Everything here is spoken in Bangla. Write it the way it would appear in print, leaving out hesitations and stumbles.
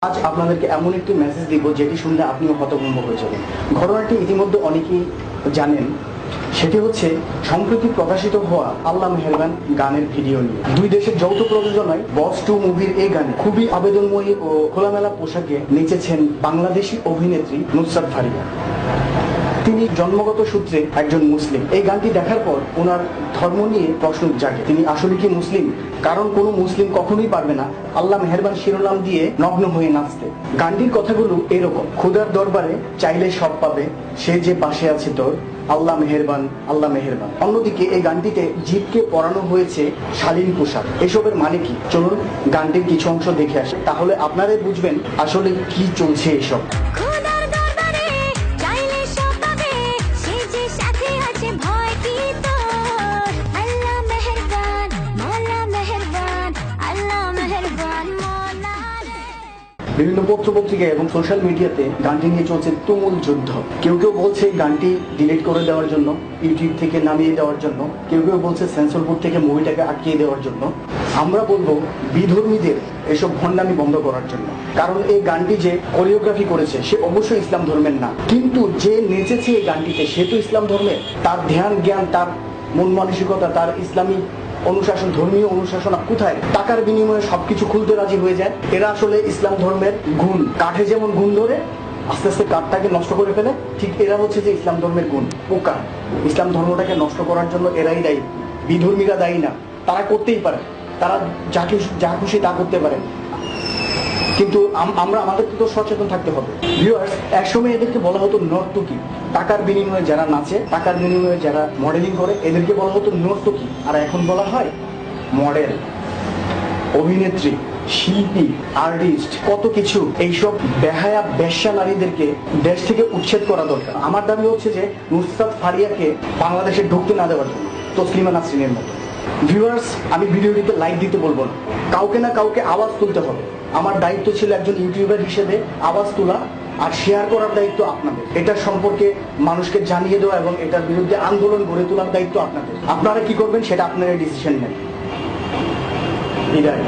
আজ আপনাদেরকে এমন একটি মেসেজ দিব যেটি শুনলে আপনিও হতভম্ব হয়ে যাবেন। ঘটনাটি ইতিমধ্যে অনেকেই জানেন। সেটি হচ্ছে সম্প্রতি প্রকাশিত হওয়া আল্লাহ মেহেরবান গানের ভিডিও নিয়ে। দুই দেশের যৌথ প্রযোজনায় বস 2 মুভির এই গানে খুবই আবেদনময়ী ও খোলামেলা পোশাকে নেচেছেন বাংলাদেশি অভিনেত্রী নুসরাত ফারিয়া। তিনি জন্মগত সূত্রে একজন মুসলিম। এই গানটি দেখার পর ওনার ধর্ম নিয়ে প্রশ্ন জাগে, তিনি আসলে কি মুসলিম? কারণ কোনো মুসলিম কখনোই পারবে না আল্লাহ মেহেরবান শিরোনাম দিয়ে নগ্ন হয়ে নাচতে। গানটির কথাগুলো এরকম: খুদার দরবারে চাইলে সব পাবে, সে যে পাশে আছে তোর, আল্লাহ মেহেরবান আল্লাহ মেহেরবান। অন্যদিকে এই গানটিতে জিতকে পরানো হয়েছে শালীন পোশাক। এসবের মানে কি? চলুন গানটির কিছু অংশ দেখে আসে, তাহলে আপনারাই বুঝবেন আসলে কি চলছে এসব। বিভিন্ন পত্র পত্রিকা এবং সোশ্যাল মিডিয়াতে গানটি নিয়ে চলছে তুমুল যুদ্ধ। কেউ কেউ বলছে গানটি ডিলিট করে দেওয়ার জন্য, ইউটিউব থেকে নামিয়ে দেওয়ার জন্য। কেউ কেউ বলছে সেন্সর বোর্ড থেকে মুভিটাকে আটকিয়ে দেওয়ার জন্য। আমরা বলবো বিধর্মীদের এসব ভণ্ডামি বন্ধ করার জন্য। কারণ এই গানটি যে কোরিওগ্রাফি করেছে সে অবশ্যই ইসলাম ধর্মের না, কিন্তু যে নেচেছে এই গানটিতে সে তো ইসলাম ধর্মের। তার ধ্যান জ্ঞান, তার মন মানসিকতা, তার ইসলামী অনুশাসন, ধর্মীয় অনুশাসন কোথায়? টাকার বিনিময়ে সবকিছু খুলতে রাজি হয়ে যায়। এরা আসলে ইসলাম ধর্মের গুণ, কাঠে যেমন গুণ ধরে আস্তে আস্তে কাঠটাকে নষ্ট করে ফেলে, ঠিক এরা হচ্ছে যে ইসলাম ধর্মের গুণ, পোকা। ইসলাম ধর্মটাকে নষ্ট করার জন্য এরাই দায়ী, বিধর্মীরা দায়ী না। তারা করতেই পারে, তারা যা খুশি তা করতে পারে, কিন্তু আমরা আমাদেরকে তো সচেতন থাকতে হবে। ভিউয়ার্স, একসময় এদেরকে বলা হতো নর্তকী। টাকার বিনিময়ে যারা নাচে, টাকার বিনিময়ে যারা মডেলিং করে, এদেরকে বলা হতো নর্তকী। আর এখন বলা হয় মডেল, অভিনেত্রী, শিল্পী, আর্টিস্ট, কত কিছু। এইসব বেহায়া বেশ্যা নারীদেরকে দেশ থেকে উচ্ছেদ করা দরকার। আমার দাবি হচ্ছে যে নুসরাত ফারিয়াকে বাংলাদেশে ঢুকতে না দেওয়ার জন্য, তসলিমা নাসরিনের মতো। ভিউয়ার্স, আমি ভিডিওটিতে লাইক দিতে বলবো না, কাউকে না কাউকে আওয়াজ তুলতে হবে। আমার দায়িত্ব ছিল একজন ইউটিউবার হিসেবে আওয়াজ তোলা আর শেয়ার করার দায়িত্ব আপনাদের। এটার সম্পর্কে মানুষকে জানিয়ে দেওয়া এবং এটার বিরুদ্ধে আন্দোলন গড়ে তোলার দায়িত্ব আপনাদের। আপনারা কি করবেন সেটা আপনারা ডিসিশন নেন। বিদায়।